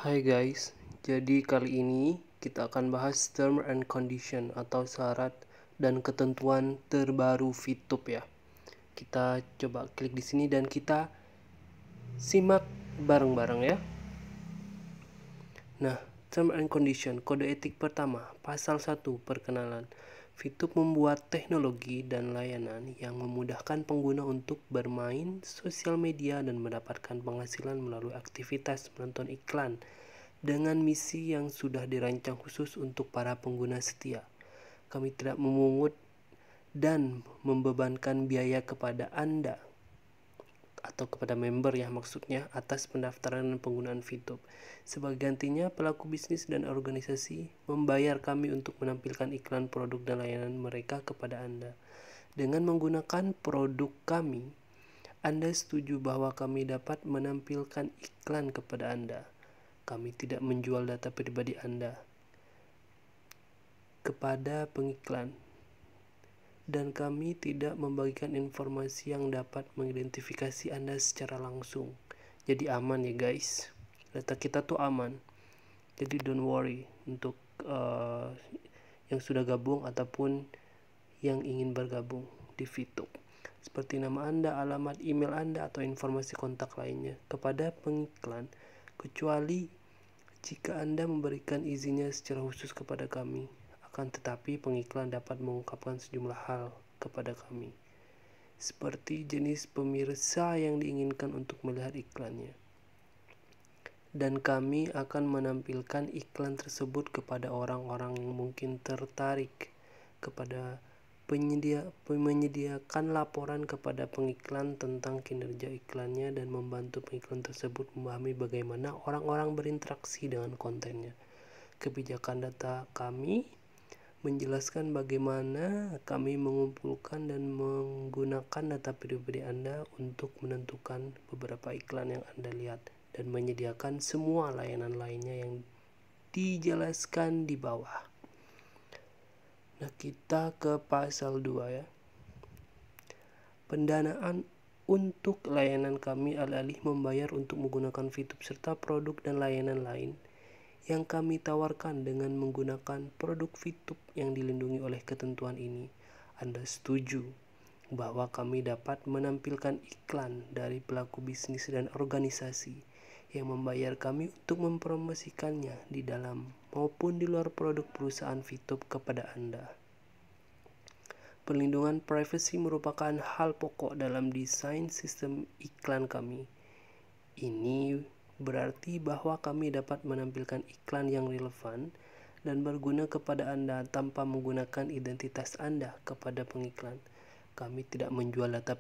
Hai guys, jadi kali ini kita akan bahas term and condition atau syarat dan ketentuan terbaru VTube ya. Kita coba klik di sini dan kita simak bareng-bareng ya. Nah, term and condition, kode etik pertama, pasal 1, perkenalan. VTube membuat teknologi dan layanan yang memudahkan pengguna untuk bermain sosial media dan mendapatkan penghasilan melalui aktivitas menonton iklan dengan misi yang sudah dirancang khusus untuk para pengguna setia. Kami tidak memungut dan membebankan biaya kepada Anda atau kepada member ya maksudnya atas pendaftaran dan penggunaan VTube. Sebagai gantinya, pelaku bisnis dan organisasi membayar kami untuk menampilkan iklan produk dan layanan mereka kepada Anda. Dengan menggunakan produk kami, Anda setuju bahwa kami dapat menampilkan iklan kepada Anda. Kami tidak menjual data pribadi Anda kepada pengiklan, dan kami tidak membagikan informasi yang dapat mengidentifikasi Anda secara langsung. Jadi aman ya guys, data kita tuh aman. Jadi don't worry untuk yang sudah gabung ataupun yang ingin bergabung di VTube. Seperti nama Anda, alamat email Anda, atau informasi kontak lainnya kepada pengiklan, kecuali jika Anda memberikan izinnya secara khusus kepada kami. Akan tetapi pengiklan dapat mengungkapkan sejumlah hal kepada kami, seperti jenis pemirsa yang diinginkan untuk melihat iklannya. Dan kami akan menampilkan iklan tersebut kepada orang-orang yang mungkin tertarik kepada menyediakan laporan kepada pengiklan tentang kinerja iklannya dan membantu pengiklan tersebut memahami bagaimana orang-orang berinteraksi dengan kontennya. Kebijakan data kami menjelaskan bagaimana kami mengumpulkan dan menggunakan data pribadi Anda untuk menentukan beberapa iklan yang Anda lihat dan menyediakan semua layanan lainnya yang dijelaskan di bawah. Nah, kita ke pasal 2 ya. Pendanaan untuk layanan kami alih-alih membayar untuk menggunakan VTube serta produk dan layanan lain yang kami tawarkan dengan menggunakan produk VTube yang dilindungi oleh ketentuan ini. Anda setuju bahwa kami dapat menampilkan iklan dari pelaku bisnis dan organisasi yang membayar kami untuk mempromosikannya di dalam maupun di luar produk perusahaan VTube kepada Anda. Perlindungan privasi merupakan hal pokok dalam desain sistem iklan kami. Ini berarti bahwa kami dapat menampilkan iklan yang relevan dan berguna kepada Anda tanpa menggunakan identitas Anda kepada pengiklan. Kami tidak menjual data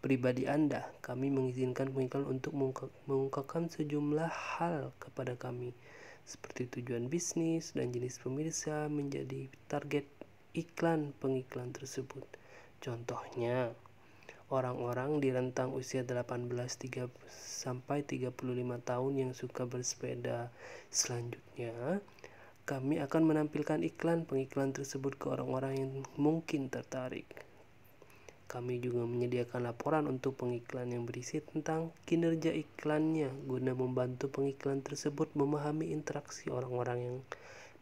pribadi Anda. Kami mengizinkan pengiklan untuk mengungkapkan sejumlah hal kepada kami, seperti tujuan bisnis dan jenis pemirsa menjadi target iklan pengiklan tersebut. Contohnya, orang-orang di rentang usia 18 sampai 35 tahun yang suka bersepeda. Selanjutnya, kami akan menampilkan iklan pengiklan tersebut ke orang-orang yang mungkin tertarik. Kami juga menyediakan laporan untuk pengiklan yang berisi tentang kinerja iklannya guna membantu pengiklan tersebut memahami interaksi orang-orang yang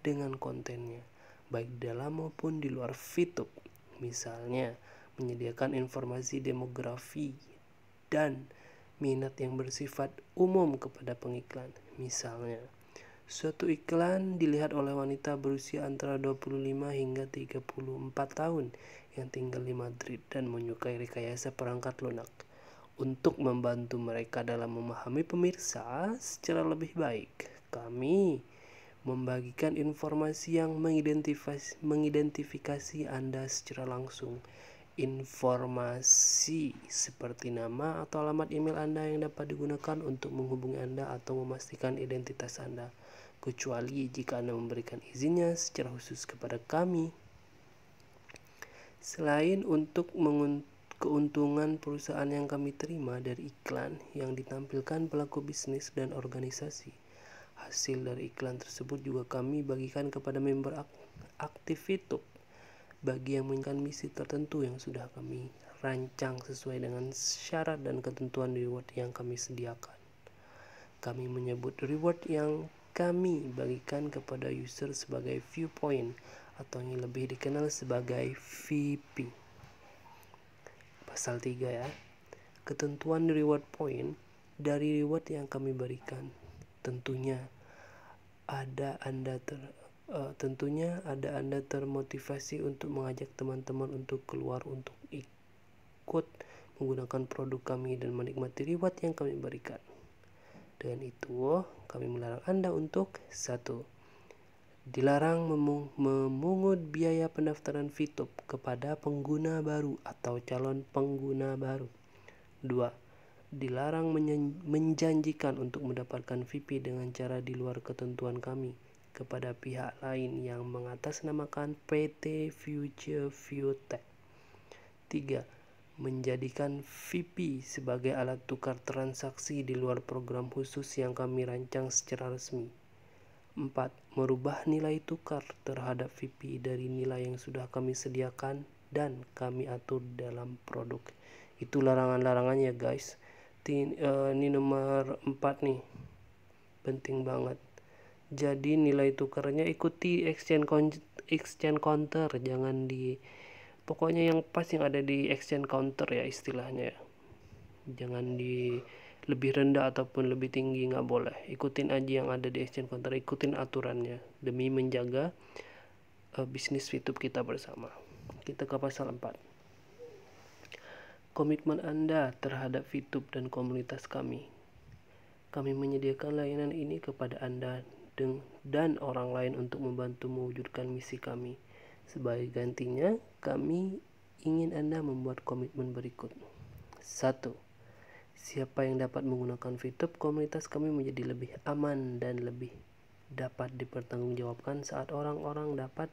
dengan kontennya, baik dalam maupun di luar VTube. Misalnya, menyediakan informasi demografi dan minat yang bersifat umum kepada pengiklan. Misalnya, suatu iklan dilihat oleh wanita berusia antara 25 hingga 34 tahun yang tinggal di Madrid dan menyukai rekayasa perangkat lunak. Untuk membantu mereka dalam memahami pemirsa secara lebih baik, kami membagikan informasi yang mengidentifikasi Anda secara langsung. Informasi seperti nama atau alamat email Anda yang dapat digunakan untuk menghubungi Anda atau memastikan identitas Anda, kecuali jika Anda memberikan izinnya secara khusus kepada kami. Selain untuk keuntungan perusahaan yang kami terima dari iklan yang ditampilkan pelaku bisnis dan organisasi, hasil dari iklan tersebut juga kami bagikan kepada member aktif VTube bagi yang menginginkan misi tertentu yang sudah kami rancang sesuai dengan syarat dan ketentuan reward yang kami sediakan. Kami menyebut reward yang kami bagikan kepada user sebagai viewpoint atau yang lebih dikenal sebagai VP. Pasal 3 ya. Ketentuan reward point dari reward yang kami berikan. Tentunya ada Anda termotivasi untuk mengajak teman-teman untuk keluar untuk ikut menggunakan produk kami dan menikmati reward yang kami berikan. Dengan itu, kami melarang Anda untuk 1. Dilarang memungut biaya pendaftaran VTube kepada pengguna baru atau calon pengguna baru. 2. Dilarang menjanjikan untuk mendapatkan VP dengan cara di luar ketentuan kami kepada pihak lain yang mengatasnamakan PT Future Viewtech. 3. Menjadikan VP sebagai alat tukar transaksi di luar program khusus yang kami rancang secara resmi. 4. Merubah nilai tukar terhadap VP dari nilai yang sudah kami sediakan dan kami atur dalam produk. Itu larangan-larangannya guys. Ini nomor 4 nih, penting banget. Jadi nilai tukarnya ikuti exchange counter, jangan di pokoknya yang pas yang ada di exchange counter ya istilahnya ya. Jangan di lebih rendah ataupun lebih tinggi, nggak boleh. Ikutin aja yang ada di exchange counter, ikutin aturannya demi menjaga bisnis VTube kita bersama. Kita ke pasal 4. Komitmen Anda terhadap VTube dan komunitas kami. Kami menyediakan layanan ini kepada Anda dan orang lain untuk membantu mewujudkan misi kami. Sebagai gantinya, kami ingin Anda membuat komitmen berikut. 1. Siapa yang dapat menggunakan VTube komunitas kami menjadi lebih aman dan lebih dapat dipertanggungjawabkan saat orang-orang dapat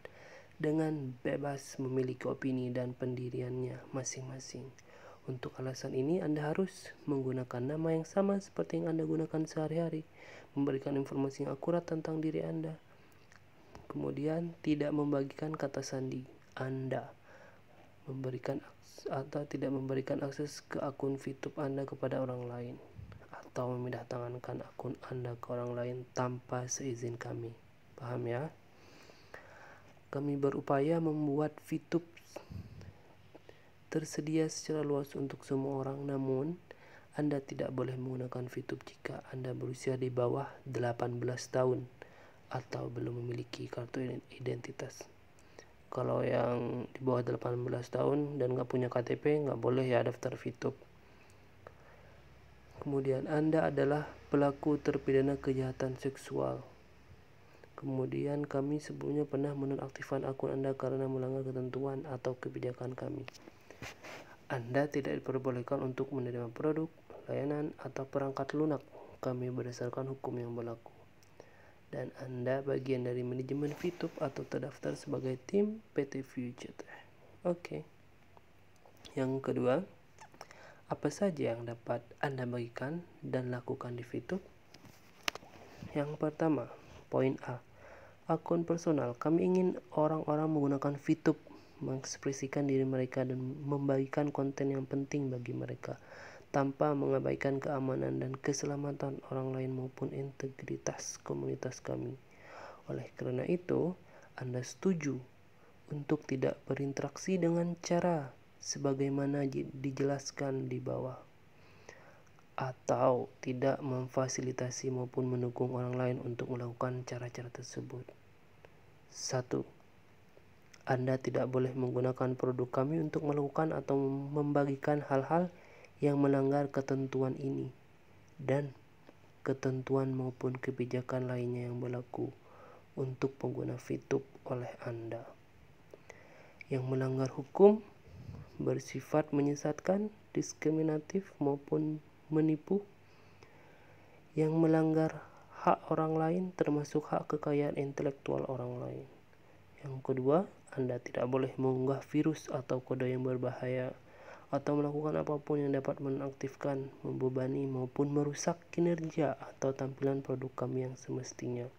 dengan bebas memiliki opini dan pendiriannya masing-masing. Untuk alasan ini, Anda harus menggunakan nama yang sama seperti yang Anda gunakan sehari-hari, memberikan informasi yang akurat tentang diri Anda, kemudian tidak membagikan kata sandi Anda, tidak memberikan akses ke akun VTube Anda kepada orang lain, atau memindahtangankan akun Anda ke orang lain tanpa seizin kami. Paham ya? Kami berupaya membuat VTube tersedia secara luas untuk semua orang, namun Anda tidak boleh menggunakan VTube jika Anda berusia di bawah 18 tahun atau belum memiliki kartu identitas. Kalau yang di bawah 18 tahun dan nggak punya KTP, nggak boleh ya daftar VTube. Kemudian Anda adalah pelaku terpidana kejahatan seksual. Kemudian kami sebelumnya pernah menonaktifkan akun Anda karena melanggar ketentuan atau kebijakan kami. Anda tidak diperbolehkan untuk menerima produk, layanan, atau perangkat lunak kami berdasarkan hukum yang berlaku. Dan Anda bagian dari manajemen VTube atau terdaftar sebagai tim PT Future. Oke. Yang kedua, apa saja yang dapat Anda bagikan dan lakukan di VTube? Yang pertama, poin A. Akun personal. Kami ingin orang-orang menggunakan VTube mengekspresikan diri mereka dan membagikan konten yang penting bagi mereka tanpa mengabaikan keamanan dan keselamatan orang lain maupun integritas komunitas kami. Oleh karena itu, Anda setuju untuk tidak berinteraksi dengan cara sebagaimana dijelaskan di bawah, atau tidak memfasilitasi maupun mendukung orang lain untuk melakukan cara-cara tersebut. 1. Anda tidak boleh menggunakan produk kami untuk melakukan atau membagikan hal-hal yang melanggar ketentuan ini dan ketentuan maupun kebijakan lainnya yang berlaku untuk pengguna VTube oleh Anda. Yang melanggar hukum, bersifat menyesatkan, diskriminatif maupun menipu, yang melanggar hak orang lain termasuk hak kekayaan intelektual orang lain. Yang kedua, Anda tidak boleh mengunggah virus atau kode yang berbahaya atau melakukan apapun yang dapat menonaktifkan, membebani maupun merusak kinerja atau tampilan produk kami yang semestinya.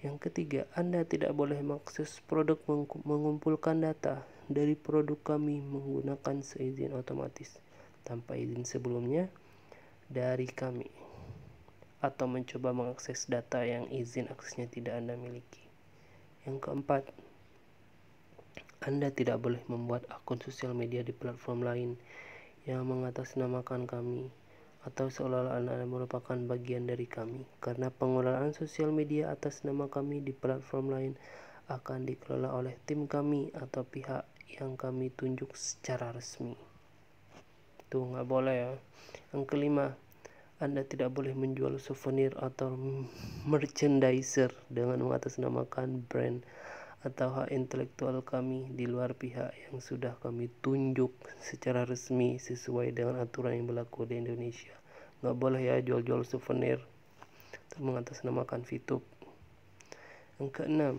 Yang ketiga, Anda tidak boleh mengakses produk mengumpulkan data dari produk kami menggunakan seizin otomatis tanpa izin sebelumnya dari kami. atau mencoba mengakses data yang izin aksesnya tidak Anda miliki. Yang keempat, Anda tidak boleh membuat akun sosial media di platform lain yang mengatasnamakan kami atau seolah-olah Anda merupakan bagian dari kami, karena pengelolaan sosial media atas nama kami di platform lain akan dikelola oleh tim kami atau pihak yang kami tunjuk secara resmi. Itu nggak boleh ya. Yang kelima, Anda tidak boleh menjual souvenir atau merchandiser dengan mengatasnamakan brand atau hak intelektual kami di luar pihak yang sudah kami tunjuk secara resmi sesuai dengan aturan yang berlaku di Indonesia. Nggak boleh ya jual-jual souvenir atau mengatasnamakan VTube. Yang keenam,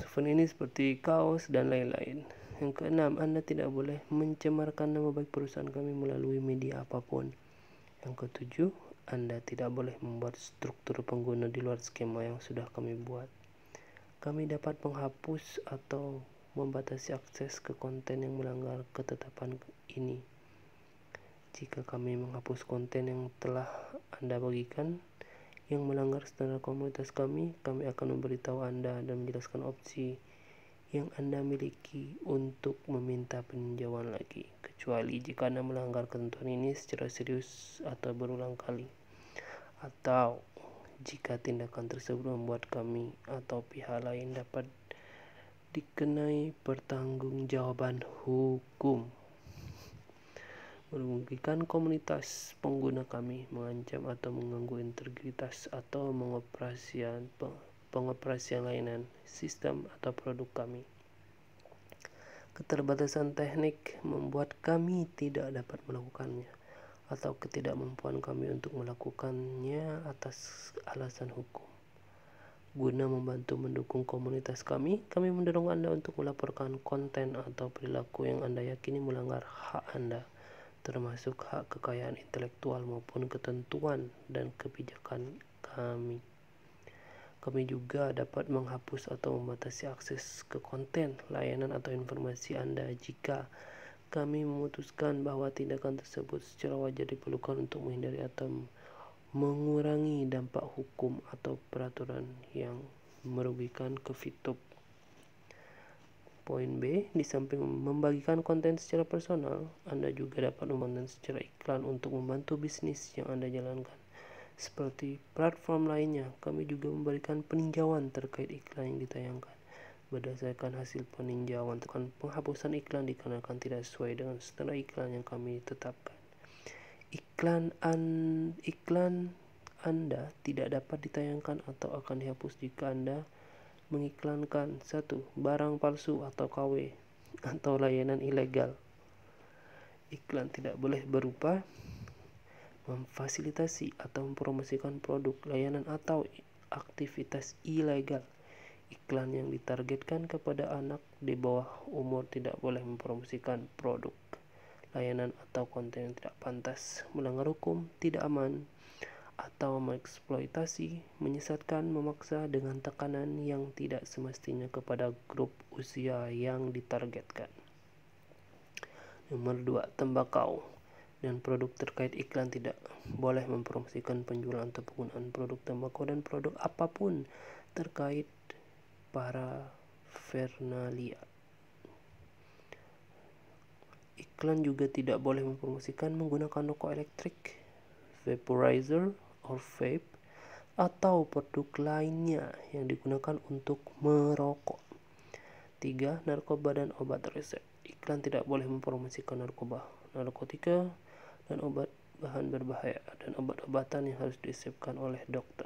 souvenir ini seperti kaos dan lain-lain. Yang keenam, Anda tidak boleh mencemarkan nama baik perusahaan kami melalui media apapun. Yang ketujuh, Anda tidak boleh membuat struktur pengguna di luar skema yang sudah kami buat. Kami dapat menghapus atau membatasi akses ke konten yang melanggar ketetapan ini. Jika kami menghapus konten yang telah Anda bagikan yang melanggar standar komunitas kami akan memberitahu Anda dan menjelaskan opsi yang Anda miliki untuk meminta peninjauan lagi, kecuali jika Anda melanggar ketentuan ini secara serius atau berulang kali, atau jika tindakan tersebut membuat kami atau pihak lain dapat dikenai pertanggungjawaban hukum, merugikan komunitas pengguna kami, mengancam atau mengganggu integritas atau pengoperasian layanan, sistem atau produk kami. Keterbatasan teknik membuat kami tidak dapat melakukannya, atau ketidakmampuan kami untuk melakukannya atas alasan hukum. Guna membantu mendukung komunitas kami mendorong Anda untuk melaporkan konten atau perilaku yang Anda yakini melanggar hak Anda, termasuk hak kekayaan intelektual maupun ketentuan dan kebijakan kami. Kami juga dapat menghapus atau membatasi akses ke konten, layanan atau informasi Anda jika kami memutuskan bahwa tindakan tersebut secara wajar diperlukan untuk menghindari atau mengurangi dampak hukum atau peraturan yang merugikan ke VTube. Poin B, di samping membagikan konten secara personal, Anda juga dapat membangun secara iklan untuk membantu bisnis yang Anda jalankan. Seperti platform lainnya, kami juga memberikan peninjauan terkait iklan yang ditayangkan. Berdasarkan hasil peninjauan, penghapusan iklan dikarenakan tidak sesuai dengan standar iklan yang kami tetapkan. Iklan Anda tidak dapat ditayangkan atau akan dihapus jika Anda mengiklankan 1. Barang palsu atau KW atau layanan ilegal. Iklan tidak boleh berupa memfasilitasi atau mempromosikan produk, layanan atau aktivitas ilegal. Iklan yang ditargetkan kepada anak di bawah umur tidak boleh mempromosikan produk, layanan atau konten yang tidak pantas, melanggar hukum, tidak aman, atau mengeksploitasi, menyesatkan, memaksa dengan tekanan yang tidak semestinya kepada grup usia yang ditargetkan. Nomor 2, tembakau dan produk terkait. Iklan tidak boleh mempromosikan penjualan atau penggunaan produk tembakau dan produk apapun terkait paraphernalia. Iklan juga tidak boleh mempromosikan menggunakan rokok elektrik, vaporizer, or vape, atau produk lainnya yang digunakan untuk merokok. 3. Narkoba dan obat resep. Iklan tidak boleh mempromosikan narkoba, narkotika, dan obat bahan berbahaya, dan obat-obatan yang harus diresepkan oleh dokter.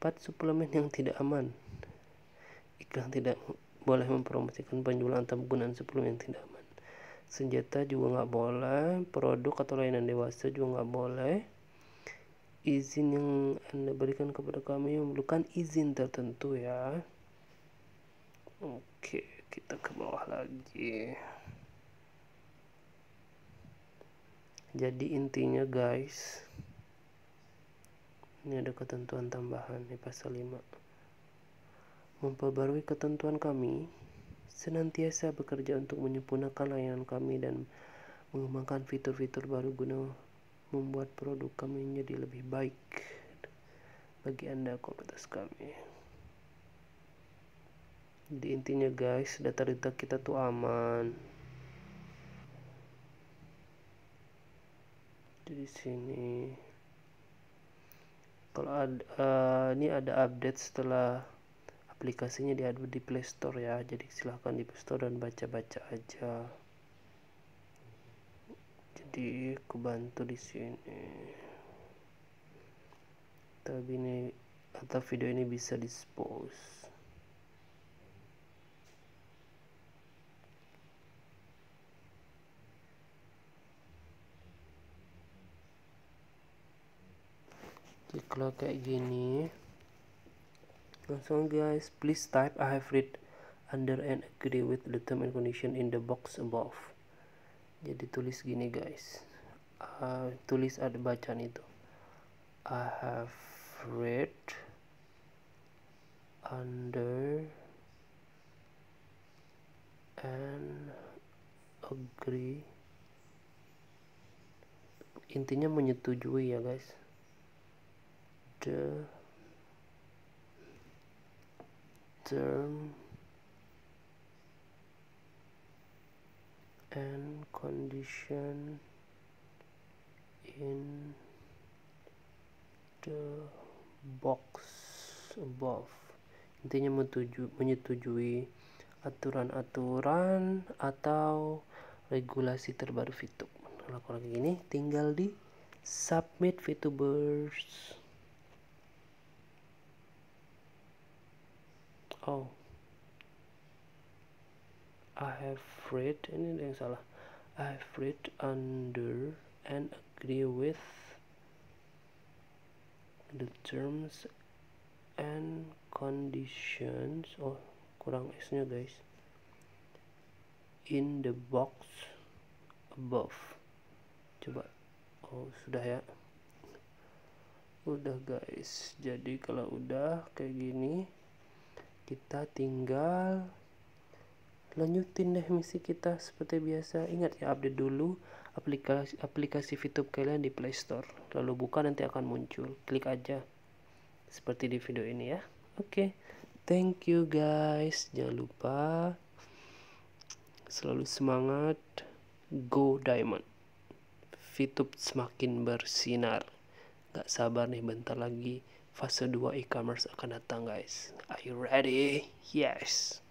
4. Suplemen yang tidak aman. Iklan tidak boleh mempromosikan penjualan atau penggunaan suplemen yang tidak aman. Senjata juga nggak boleh, produk atau layanan dewasa juga nggak boleh. Izin yang Anda berikan kepada kami memerlukan izin tertentu ya. Oke, kita ke bawah lagi. Jadi intinya guys, ini ada ketentuan tambahan di pasal 5. Memperbarui ketentuan kami, senantiasa bekerja untuk menyempurnakan layanan kami dan mengembangkan fitur-fitur baru guna membuat produk kami menjadi lebih baik bagi Anda komunitas kami. Jadi intinya guys, data-data kita tuh aman. Di sini kalau ini ada update setelah aplikasinya di Play Store ya, jadi silahkan di Play Store dan baca-baca aja. Jadi aku bantu di sini. Tapi ini atau video ini bisa dispose. Jadi kalau kayak gini, langsung guys, please type I have read under and agree with the term and condition in the box above. Jadi tulis gini guys, tulis ada bacaan itu, I have read under and agree, intinya menyetujui ya guys, the term and condition in the box above. Intinya menyetujui aturan-aturan atau regulasi terbaru VTube. Kalau kayak gini tinggal di submit VTubers. Oh, I have read, ini yang salah. I have read under and agree with the terms and conditions. Oh, kurang S-nya guys. In the box above. Coba. Oh, sudah ya. Udah guys. Jadi kalau udah kayak gini, kita tinggal lanjutin deh misi kita seperti biasa. Ingat ya, update dulu aplikasi VTube kalian di Play Store, lalu buka, nanti akan muncul, klik aja seperti di video ini ya. Oke, thank you guys, jangan lupa selalu semangat, go diamond, VTube semakin bersinar. Gak sabar nih, bentar lagi fase 2 e-commerce akan datang guys. Are you ready? Yes.